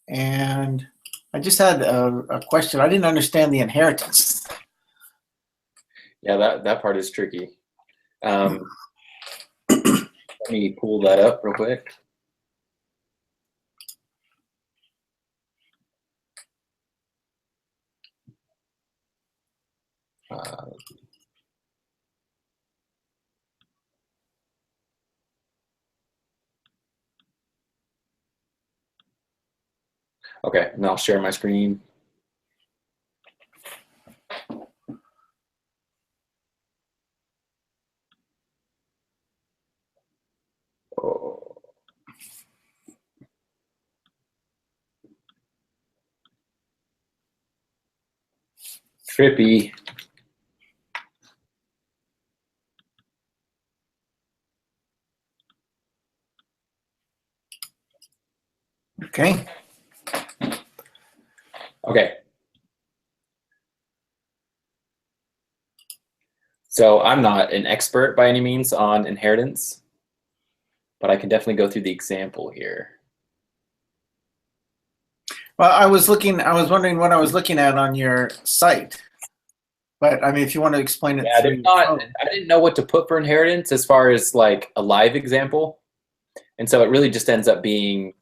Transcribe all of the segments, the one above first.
And I just had a question. I didn't understand the inheritance. Yeah, that part is tricky. Let me pull that up real quick. Okay, and I'll share my screen. Oh. Trippy. Okay. Okay. So I'm not an expert by any means on inheritance, but I can definitely go through the example here. Well, I was wondering what I was looking at on your site. But I mean, if you want to explain it through. I didn't know what to put for inheritance as far as like a live example. And so it really just ends up being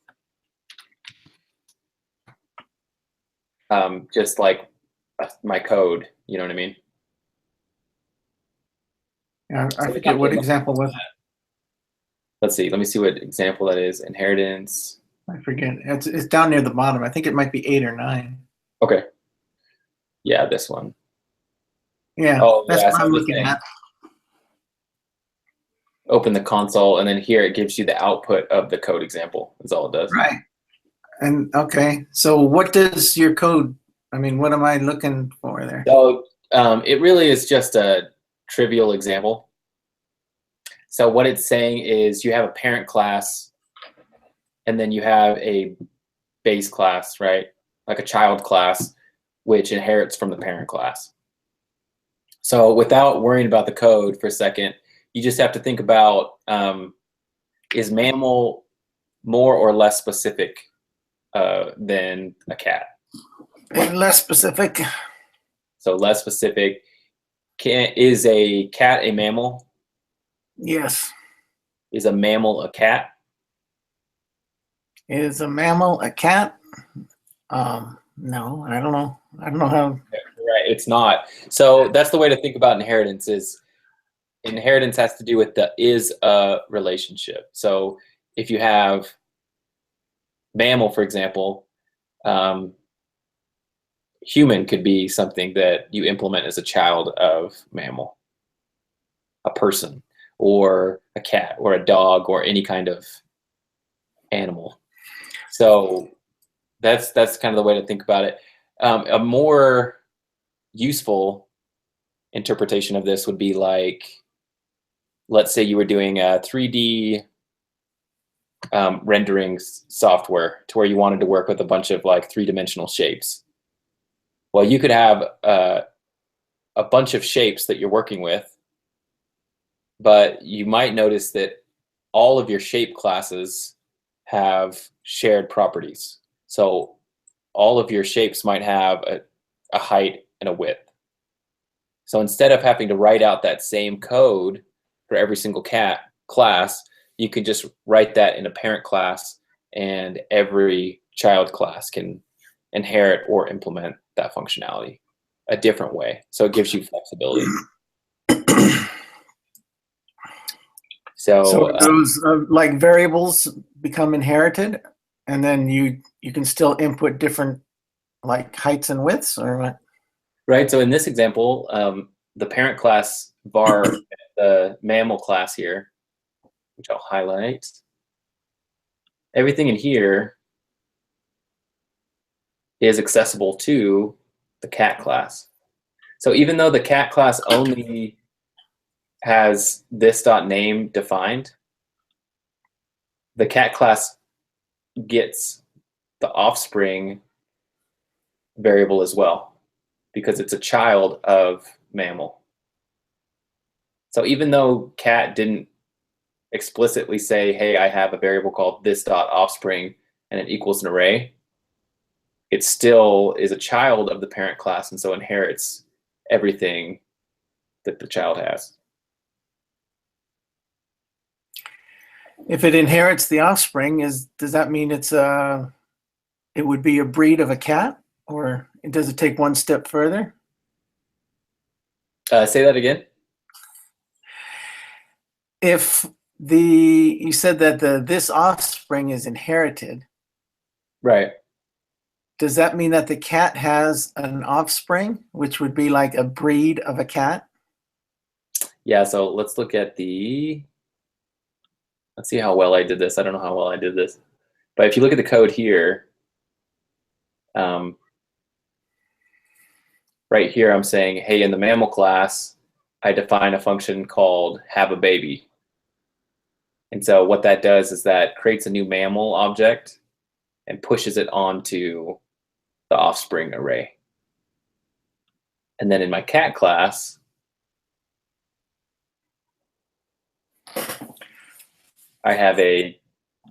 just like my code, you know what I mean? Yeah, I forget what example was it. Let's see. Let me see what example that is. Inheritance. I forget. It's down near the bottom. I think it might be 8 or 9. Okay. Yeah, this one. Yeah, that's what I'm looking at. Open the console, and then here it gives you the output of the code example. Is all it does. Right. And okay, so what does your code? I mean, what am I looking for there? So it really is just a trivial example. So what it's saying is you have a parent class, and then you have a base class, right? Like a child class, which inherits from the parent class. So without worrying about the code for a second, you just have to think about, is mammal more or less specific than a cat? Less specific. So less specific. Is a cat a mammal? Yes. Is a mammal a cat? Is a mammal a cat? No, I don't know. I don't know how. Right, it's not. So that's the way to think about inheritance. Is inheritance has to do with the is a relationship. So if you have mammal, for example, human could be something that you implement as a child of mammal, a person, or a cat, or a dog, or any kind of animal. So that's kind of the way to think about it. A more useful interpretation of this would be like, let's say you were doing a 3D rendering software to where you wanted to work with a bunch of like 3-dimensional shapes. Well, you could have a bunch of shapes that you're working with, but you might notice that all of your shape classes have shared properties. So all of your shapes might have a height and a width. So instead of having to write out that same code for every single cat class, you could just write that in a parent class, and every child class can inherit or implement that functionality a different way. So it gives you flexibility. So those like variables become inherited, and then you can still input different like heights and widths, or what? Right. So in this example, the parent class var, the mammal class here, which I'll highlight, everything in here is accessible to the cat class. So even though the cat class only has this.name defined, the cat class gets the offspring variable as well, because it's a child of mammal. So even though cat didn't explicitly say, hey, I have a variable called this.offspring and it equals an array, it still is a child of the parent class, and so inherits everything that the child has. If it inherits the offspring, does that mean it would be a breed of a cat, or does it take one step further? Say that again. If you said that this offspring is inherited, Right. does that mean that the cat has an offspring, which would be like a breed of a cat? Yeah, so let's look at let's see how well I did this. I don't know how well I did this. But if you look at the code here, right here I'm saying, hey, in the mammal class, I define a function called have a baby. And so what that does is that creates a new mammal object and pushes it onto the offspring array. And then in my cat class, I have a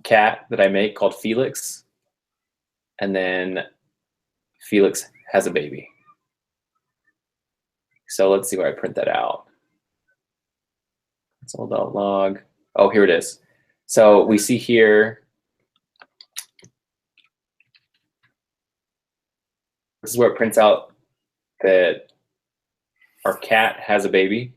cat that I make called Felix, and then Felix has a baby. So let's see where I print that out. Console.log. Oh, here it is. So we see here, this is where it prints out that our cat has a baby.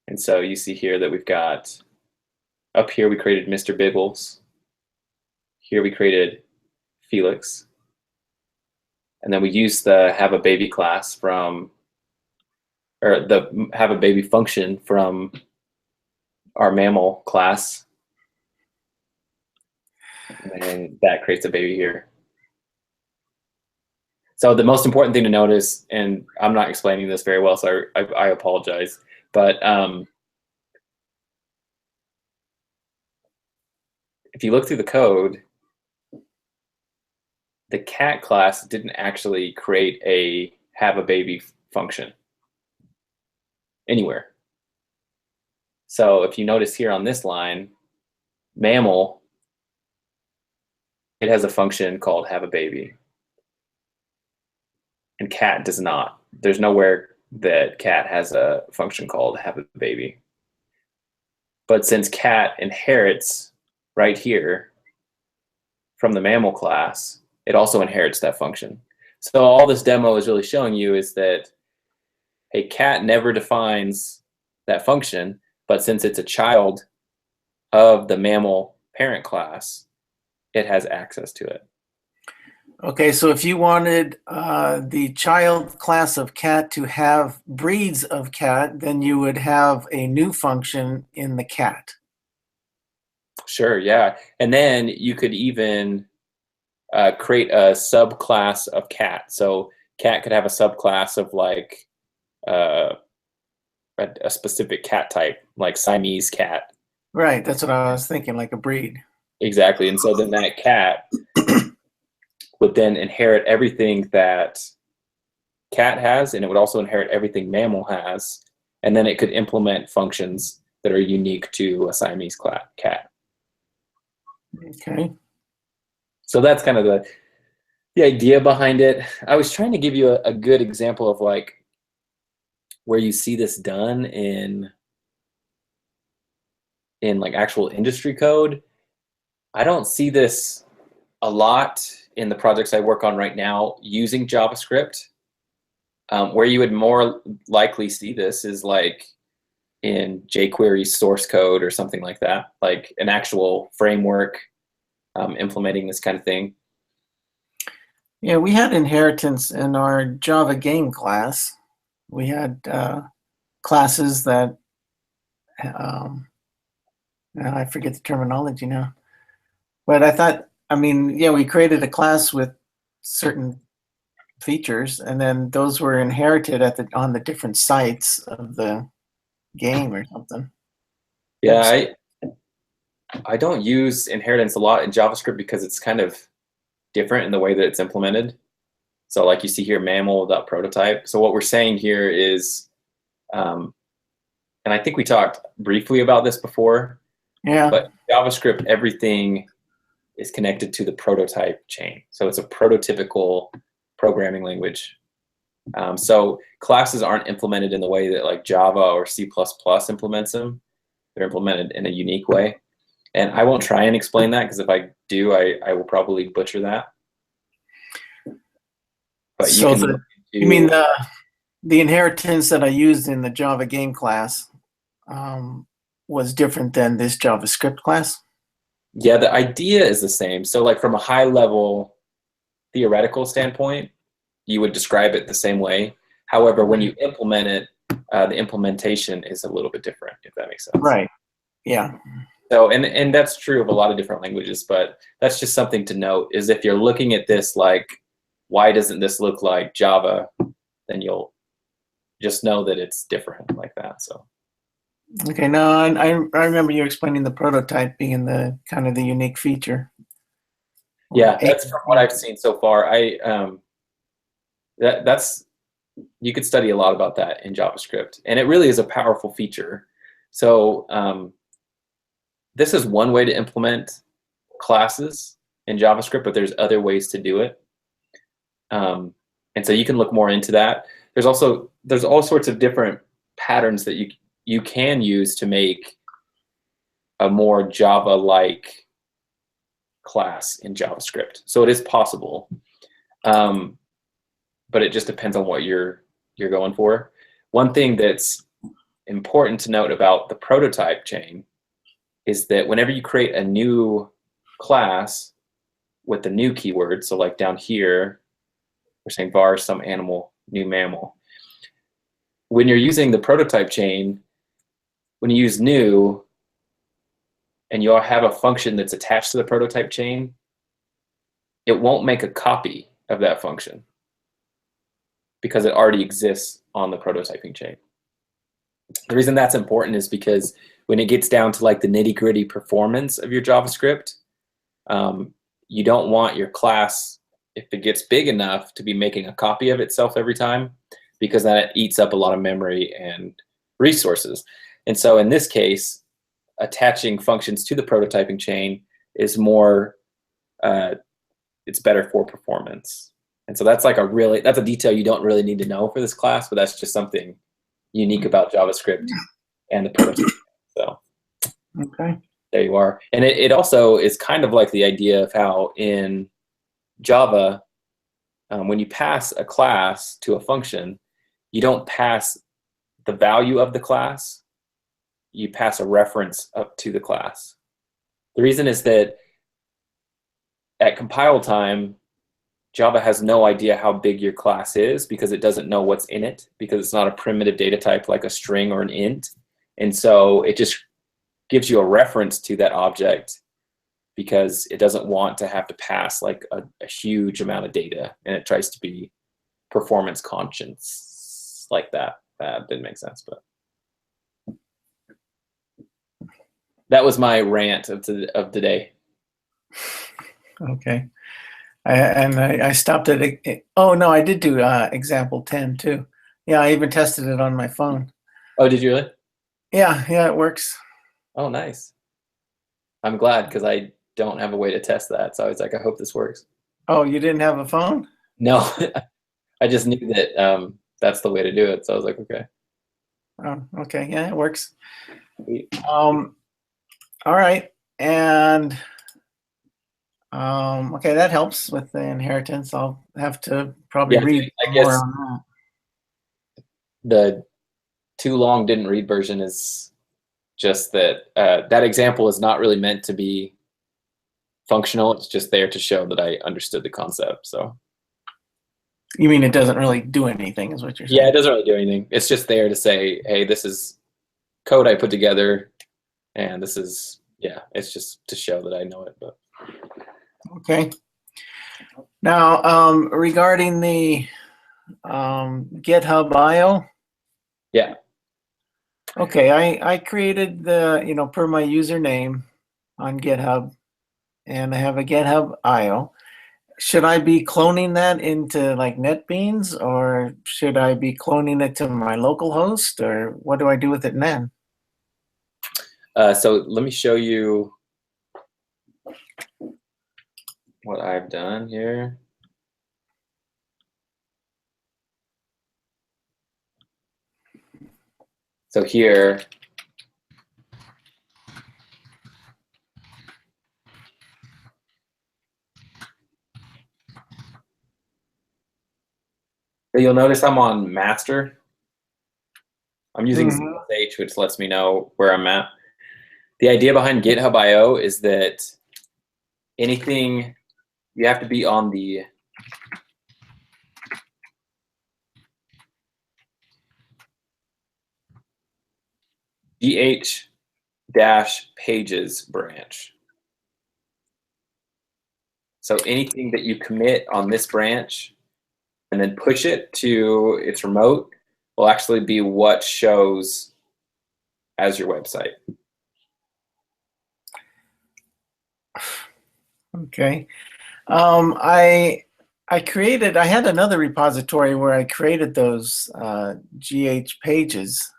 And so you see here that we've got, up here we created Mr. Biggles. Here we created Felix. And then we used the have a baby class from, or the have a baby function from our mammal class. And that creates a baby here. So the most important thing to notice, and I'm not explaining this very well, so I apologize, but if you look through the code, the cat class didn't actually create a have a baby function anywhere. So if you notice here on this line, mammal, it has a function called have a baby. And cat does not. There's nowhere that cat has a function called have a baby. But since cat inherits right here from the mammal class, it also inherits that function. So all this demo is really showing you is that a cat never defines that function, but since it's a child of the mammal parent class, it has access to it. Okay, so if you wanted the child class of cat to have breeds of cat, then you would have a new function in the cat. Sure, yeah. And then you could even create a subclass of cat. So cat could have a subclass of like a specific cat type, like Siamese cat. Right, that's what I was thinking, like a breed. Exactly. And so then that cat would then inherit everything that cat has, and it would also inherit everything mammal has, and then it could implement functions that are unique to a Siamese cat. Okay. So that's kind of the idea behind it. I was trying to give you a good example of like where you see this done in like actual industry code. I don't see this a lot in the projects I work on right now using JavaScript. Where you would more likely see this is like in jQuery source code or something like that, like an actual framework implementing this kind of thing. Yeah, we had inheritance in our Java game class. We had classes that, I forget the terminology now, but I thought, yeah, we created a class with certain features, and then those were inherited on the different sites of the game or something. Yeah, I don't use inheritance a lot in JavaScript because it's kind of different in the way that it's implemented. So like you see here, mammal.prototype. So what we're saying here is, and I think we talked briefly about this before, Yeah. but JavaScript, everything is connected to the prototype chain. So it's a prototypical programming language. So classes aren't implemented in the way that like Java or C++ implements them. They're implemented in a unique way. And I won't try and explain that, because if I do, I will probably butcher that. But you So can look you mean into, the inheritance that I used in the Java game class was different than this JavaScript class? yeah, the idea is the same. So like from a high level theoretical standpoint, you would describe it the same way. However, when you implement it, the implementation is a little bit different, if that makes sense. Right. Yeah. So, and that's true of a lot of different languages, but that's just something to note, is if you're looking at this like, why doesn't this look like Java, then you'll just know that it's different like that. So. Okay. No, I remember you explaining the prototype being the kind of the unique feature. Yeah, that's from what I've seen so far. That's you could study a lot about that in JavaScript, and it really is a powerful feature. So this is one way to implement classes in JavaScript, but there's other ways to do it. And so you can look more into that. There's all sorts of different patterns that you can use to make a more Java-like class in JavaScript. So it is possible, but it just depends on what you're going for. One thing that's important to note about the prototype chain is that whenever you create a new class with the new keyword, so like down here, we're saying var some animal, new mammal. When you're using the prototype chain, when you use new, and you have a function that's attached to the prototype chain, it won't make a copy of that function because it already exists on the prototyping chain. The reason that's important is because when it gets down to like the nitty-gritty performance of your JavaScript, you don't want your class, if it gets big enough, to be making a copy of itself every time, because then it eats up a lot of memory and resources. And so in this case, attaching functions to the prototyping chain is more, it's better for performance. And so that's like that's a detail you don't really need to know for this class, but that's just something unique about JavaScript and the prototype. So Okay. there you are. And it also is kind of like the idea of how in Java, when you pass a class to a function, you don't pass the value of the class, you pass a reference up to the class. The reason is that at compile time, Java has no idea how big your class is because it doesn't know what's in it, because it's not a primitive data type like a string or an int. And so it just gives you a reference to that object because it doesn't want to have to pass like a huge amount of data, and it tries to be performance conscious like that. That didn't make sense, but that was my rant of today. Okay. I stopped at oh no, I did do example 10 too. Yeah, I even tested it on my phone. Oh, did you really? Yeah, it works. Oh, nice. I'm glad, because I don't have a way to test that. So I was like, I hope this works. Oh, you didn't have a phone? No, I just knew that that's the way to do it. So I was like, okay. Oh, okay. Yeah, it works. All right. And okay, that helps with the inheritance. I'll have to probably read more on that. The too long didn't read version is just that that example is not really meant to be functional. It's just there to show that I understood the concept. So you mean it doesn't really do anything, is what you're saying? Yeah, it doesn't really do anything. It's just there to say, hey, this is code I put together, and this is, yeah, it's just to show that I know it. But okay. Now, regarding the GitHub IO. Yeah. Okay, I created the, per my username on GitHub, and I have a GitHub IO. should I be cloning that into like NetBeans, or should I be cloning it to my local host, or what do I do with it then? So let me show you what I've done here. So here, you'll notice I'm on master. I'm using -H, which lets me know where I'm at. The idea behind GitHub IO is that anything, you have to be on the GH-Pages branch. So anything that you commit on this branch and then push it to its remote will actually be what shows as your website. Okay. I had another repository where I created those GH pages,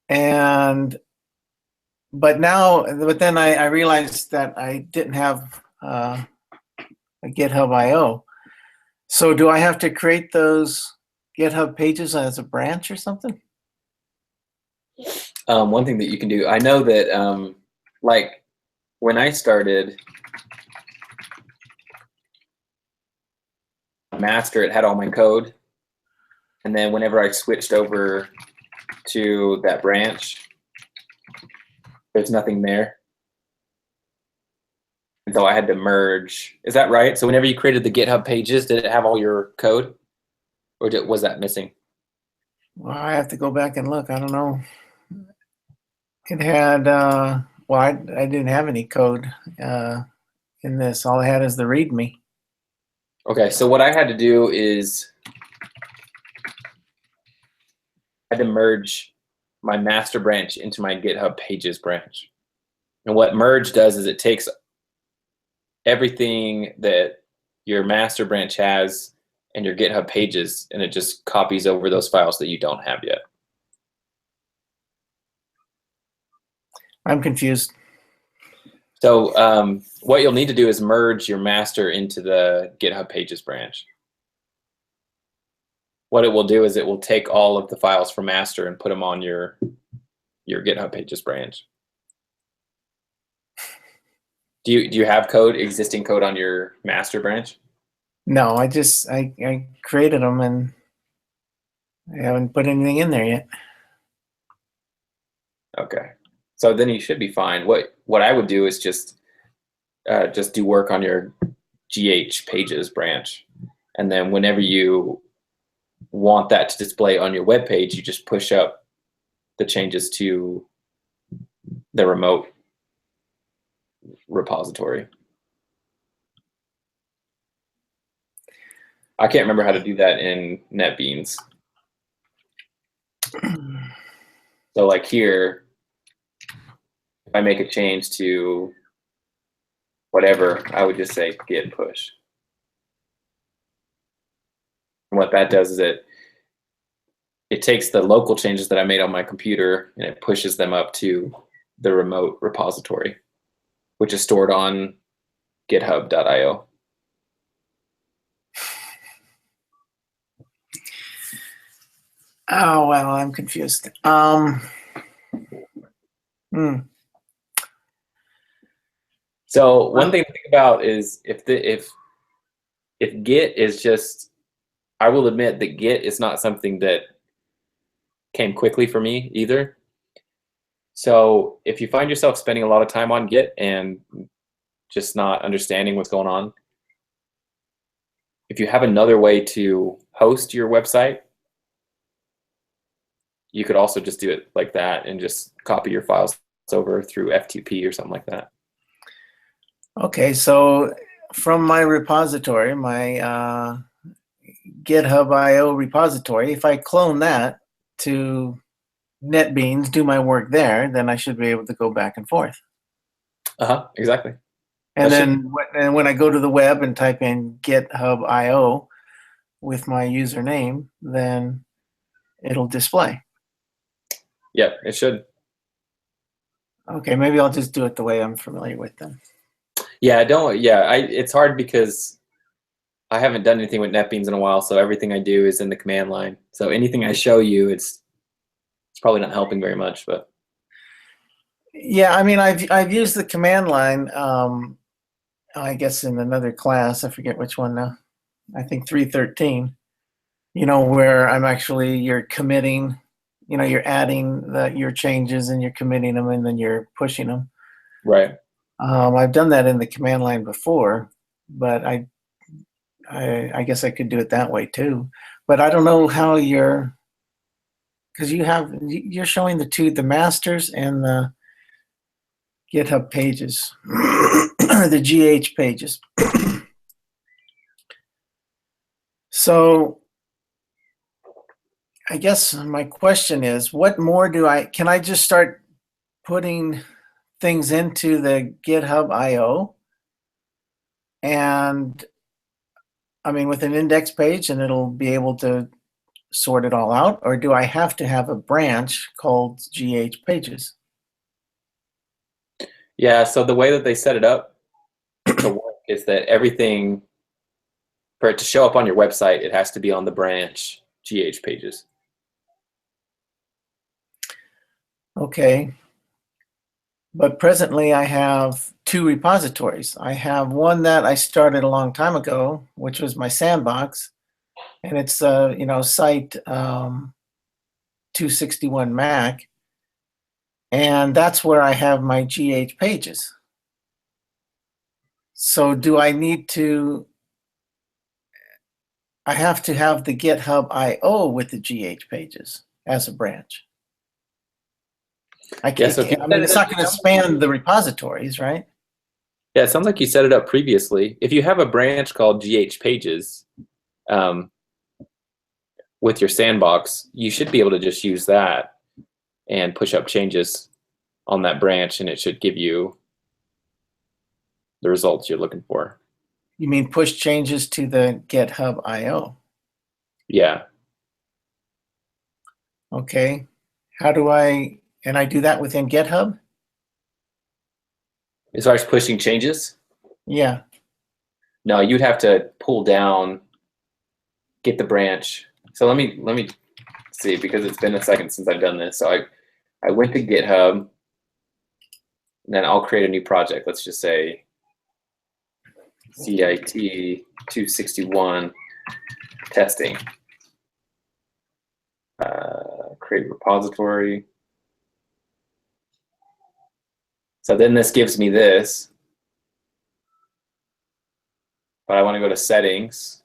but then I realized that I didn't have a GitHub IO. So do I have to create those GitHub pages as a branch or something? One thing that you can do, I know that like when I started master, it had all my code. And then whenever I switched over to that branch, there's nothing there. And so I had to merge. Is that right? So whenever you created the GitHub pages, did it have all your code? Or was that missing? Well, I have to go back and look. I don't know. It had, well, I didn't have any code in this. All I had is the README. Okay, so what I had to do is I had to merge my master branch into my GitHub Pages branch. And what merge does is it takes everything that your master branch has and your GitHub Pages, and it just copies over those files that you don't have yet. I'm confused. So what you'll need to do is merge your master into the GitHub Pages branch. What it will do is it will take all of the files from master and put them on your GitHub Pages branch. Do you have existing code on your master branch? No, I created them and I haven't put anything in there yet. Okay, so then you should be fine. What I would do is just do work on your GH Pages branch, and then whenever you want that to display on your web page, you just push up the changes to the remote repository. I can't remember how to do that in NetBeans. So like here, if I make a change to whatever, I would just say git push. And what that does is it takes the local changes that I made on my computer and it pushes them up to the remote repository, which is stored on github.io. Oh, well, I'm confused. So one thing to think about is if Git is just, I will admit that Git is not something that came quickly for me either. So if you find yourself spending a lot of time on Git and just not understanding what's going on, if you have another way to host your website, you could also just do it like that and just copy your files over through FTP or something like that. Okay, so from my repository, my GitHub IO repository, if I clone that to NetBeans, do my work there, then I should be able to go back and forth. Exactly. And then when I go to the web and type in GitHub.io with my username, then it'll display. Yeah, it should. Okay, maybe I'll just do it the way I'm familiar with them. Yeah, it's hard because I haven't done anything with NetBeans in a while, so everything I do is in the command line. So anything I show you, it's probably not helping very much, but. Yeah, I mean, I've used the command line, I guess in another class, I forget which one now. I think 313, where you're committing, you're adding your changes and you're committing them and then you're pushing them. Right. I've done that in the command line before, but I guess I could do it that way too. But I don't know how because you're showing the masters and the GitHub pages, or the GH pages. So I guess my question is, what more can I just start putting things into the GitHub.io? And I mean, with an index page and it'll be able to sort it all out? Or do I have to have a branch called GH pages? Yeah, so the way that they set it up to work is that everything, for it to show up on your website, it has to be on the branch GH pages. Okay. But presently I have two repositories. I have one that I started a long time ago, which was my sandbox, and it's site 261 Mac, and that's where I have my GH pages. So do I need to? I have to have the GitHub.io with the GH pages as a branch. I mean, it's not going to span the repositories, right? Yeah, it sounds like you set it up previously. If you have a branch called GH Pages with your sandbox, you should be able to just use that and push up changes on that branch, and it should give you the results you're looking for. You mean push changes to the GitHub.io? Yeah. Okay. How do and I do that within GitHub? As far as pushing changes? Yeah. No, you'd have to pull down, get the branch. So let me see, because it's been a second since I've done this. So I went to GitHub, and then I'll create a new project. Let's just say CIT 261 testing. Create a repository. So then this gives me this, but I want to go to settings.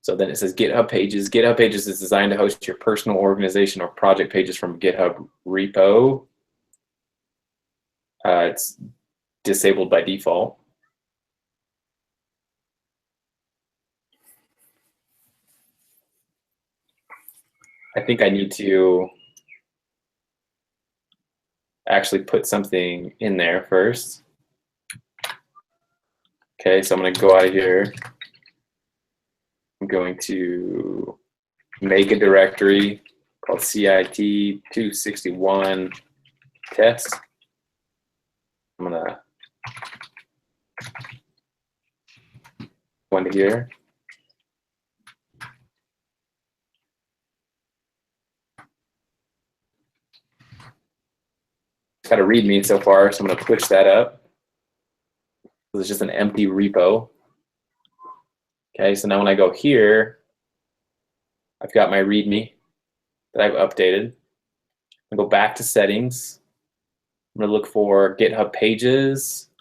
So then it says GitHub Pages. GitHub Pages is designed to host your personal, organization, or project pages from GitHub repo. It's disabled by default. I think I need to actually put something in there first. Okay, so I'm going to go out of here. I'm going to make a directory called CIT 261 test. I'm going to go into here. It's got a README so far, so I'm going to push that up. It's just an empty repo. Okay, so now when I go here, I've got my README that I've updated. I go back to settings. I'm going to look for GitHub Pages.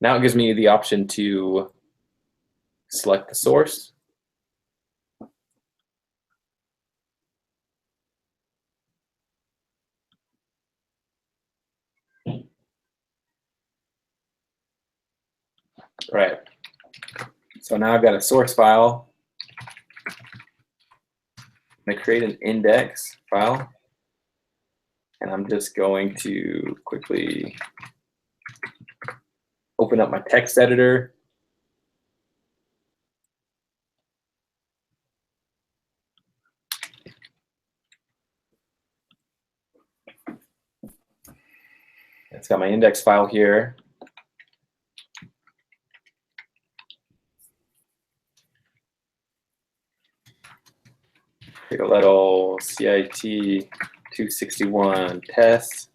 Now it gives me the option to select the source. Right. So now I've got a source file. I'm going to create an index file. And I'm just going to quickly open up my text editor. It's got my index file here. Take a little CIT 261 test.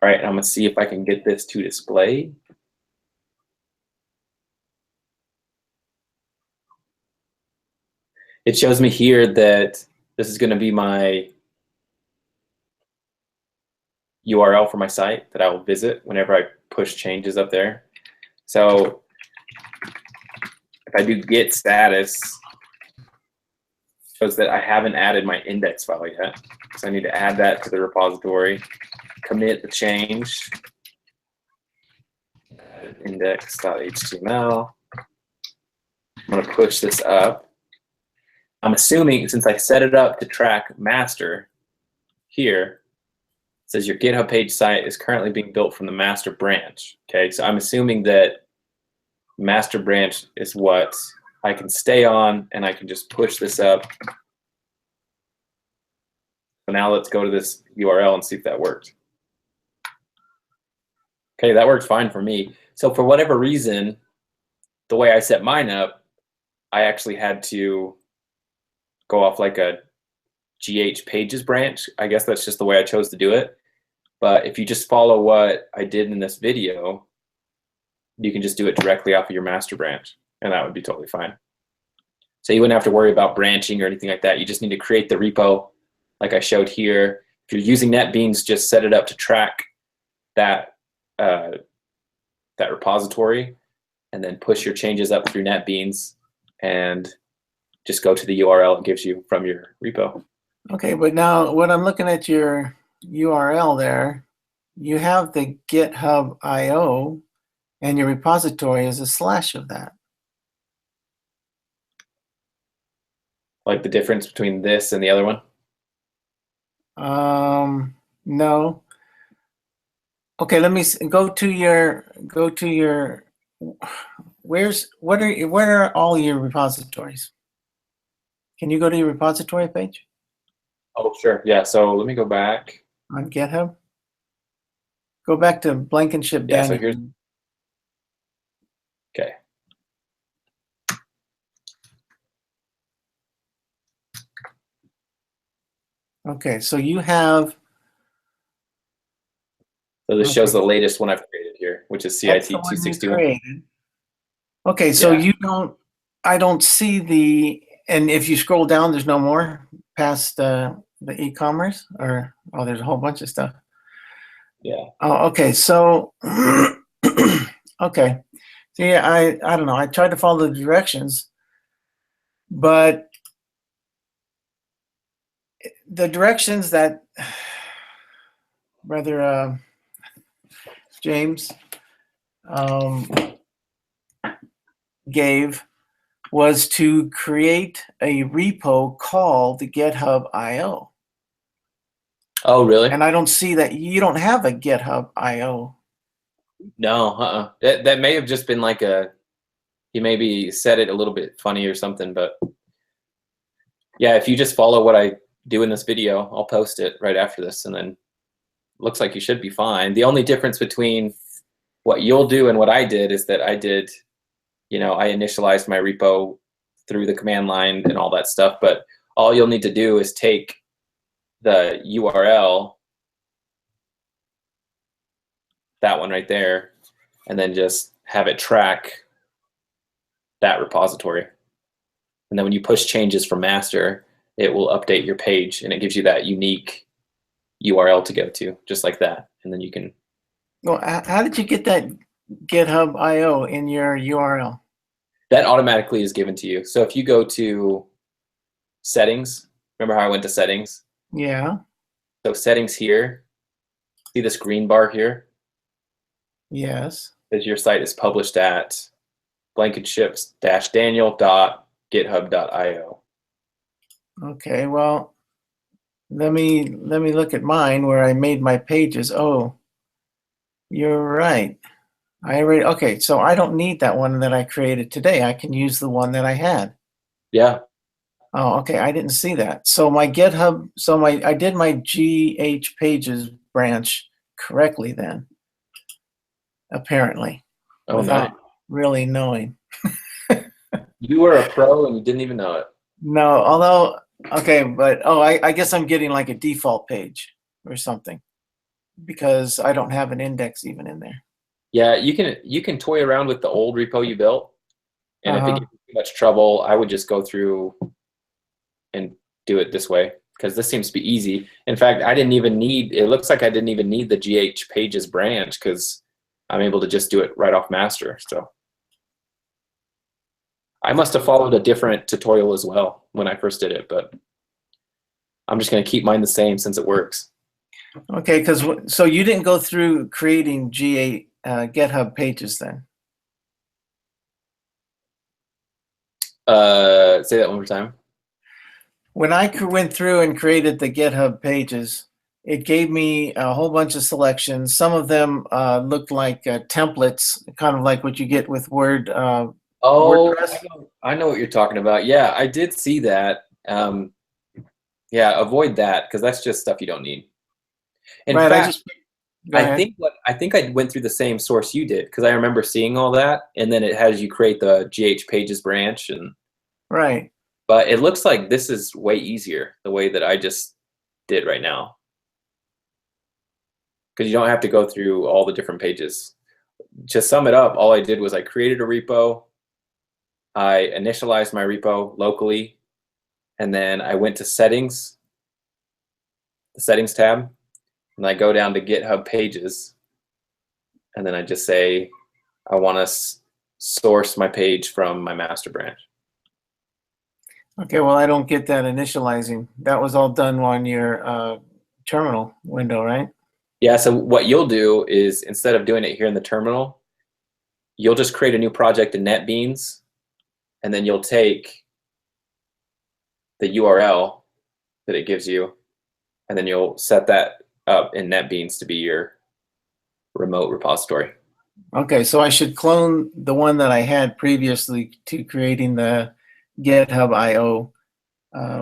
All right, and I'm gonna see if I can get this to display. It shows me here that this is gonna be my URL for my site that I will visit whenever I push changes up there. So if I do git status, shows that I haven't added my index file yet. So I need to add that to the repository, commit the change, index.html. I'm going to push this up. I'm assuming since I set it up to track master here, it says your GitHub page site is currently being built from the master branch. Okay, so I'm assuming that master branch is what I can stay on, and I can just push this up. So now let's go to this URL and see if that works. Okay, that works fine for me. So for whatever reason, the way I set mine up, I actually had to go off like a GH Pages branch. I guess that's just the way I chose to do it. But if you just follow what I did in this video, you can just do it directly off of your master branch, and that would be totally fine. So you wouldn't have to worry about branching or anything like that. You just need to create the repo like I showed here. If you're using NetBeans, just set it up to track that, that repository, and then push your changes up through NetBeans and just go to the URL it gives you from your repo. Okay, but now when I'm looking at your URL there, you have the GitHub IO, and your repository is a slash of that. Like the difference between this and the other one? No. Okay, let me go to your where are all your repositories? Can you go to your repository page Oh, sure. Yeah, so let me go back. on GitHub? Go back to Blankenship Yeah, so Daniel. here's, okay. Okay, so you have. So this Okay. shows the latest one I've created here, which is CIT That's the one you 261. created. Okay, so Yeah. you don't. I don't see the. And if you scroll down, there's no more past the e-commerce, or oh, there's a whole bunch of stuff. Yeah. Oh, okay. So, okay. See, I don't know. I tried to follow the directions, but the directions that Brother James gave was to create a repo called the GitHub IO. Oh, really? And I don't see that. You don't have a GitHub IO. No, that may have just been like he maybe said it a little bit funny or something, but yeah, if you just follow what I do in this video, I'll post it right after this, and then looks like you should be fine. The only difference between what you'll do and what I did is that I did, I initialized my repo through the command line and all that stuff, but all you'll need to do is take the URL, that one right there, and then just have it track that repository. And then when you push changes from master, it will update your page, and it gives you that unique URL to go to, just like that. And then you can. Well, how did you get that GitHub IO in your URL? That automatically is given to you. So if you go to settings, remember how I went to settings? Yeah. So settings here, see this green bar here? Yes. Says your site is published at blanketships-daniel.github.io. Okay, well, let me look at mine where I made my pages. Oh, you're right. Okay, so I don't need that one that I created today. I can use the one that I had. Yeah. Oh, okay, I didn't see that. So my GitHub, I did my GH Pages branch correctly then, apparently, Oh, without nice. really knowing. You were a pro and you didn't even know it. No, although, okay, but I guess I'm getting like a default page or something because I don't have an index even in there. Yeah, you can toy around with the old repo you built, and if it Uh-huh. gives you too much trouble, I would just go through and do it this way because this seems to be easy. In fact, I didn't even need. It looks like I didn't even need the GH Pages branch because I'm able to just do it right off master. So I must have followed a different tutorial as well when I first did it, but I'm just going to keep mine the same since it works. Okay, so you didn't go through creating GitHub Pages then? Say that one more time. When I went through and created the GitHub Pages, it gave me a whole bunch of selections. Some of them looked like templates, kind of like what you get with Oh, WordPress. I know what you're talking about. Yeah, I did see that. Yeah, avoid that because that's just stuff you don't need. In Right, fact, go ahead. I think I went through the same source you did because I remember seeing all that, and then it has you create the GH Pages branch, and Right. but it looks like this is way easier the way that I just did right now because you don't have to go through all the different pages. To sum it up, all I did was I created a repo, I initialized my repo locally, and then I went to settings, the settings tab, and I go down to GitHub Pages, and then I just say I want to source my page from my master branch. Okay, well, I don't get that initializing. That was all done on your terminal window, right? Yeah, so what you'll do is instead of doing it here in the terminal, you'll just create a new project in NetBeans, and then you'll take the URL that it gives you, and then you'll set that up in NetBeans to be your remote repository. Okay, so I should clone the one that I had previously to creating the GitHub IO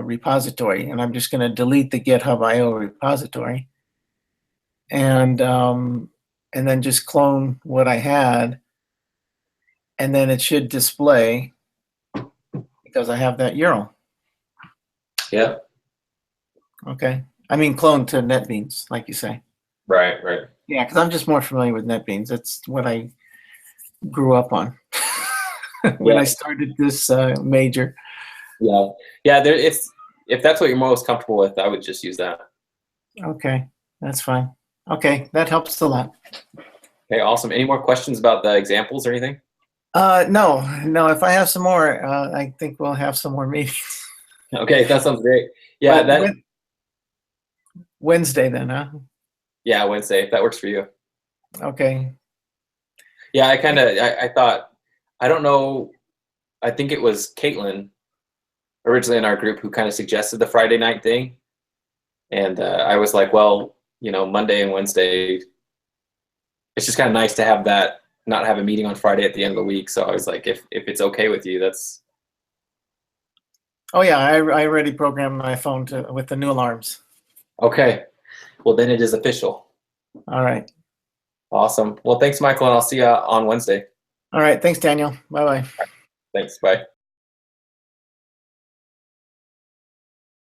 repository, and I'm just going to delete the GitHub IO repository, and then just clone what I had, and then it should display because I have that URL. Yeah. Okay, I mean clone to NetBeans, like you say. Right. Yeah, because I'm just more familiar with NetBeans. That's what I grew up on when I started this major. Yeah. If that's what you're most comfortable with, I would just use that. Okay, that's fine. Okay, that helps a lot. Okay, awesome. Any more questions about the examples or anything? No. If I have some more, I think we'll have some more meetings. Okay, that sounds great. Yeah, But Wednesday then, huh? Yeah, Wednesday, if that works for you. Okay. Yeah, I thought, I don't know, I think it was Caitlin originally in our group who kind of suggested the Friday night thing. And I was like, well, Monday and Wednesday, it's just kind of nice to have that, not have a meeting on Friday at the end of the week. So I was like, if it's okay with you, that's. Oh yeah, I already programmed my phone with the new alarms. Okay. Well, then it is official. All right. Awesome. Well, thanks, Michael, and I'll see you on Wednesday. All right. Thanks, Daniel. Bye-bye. Thanks. Bye.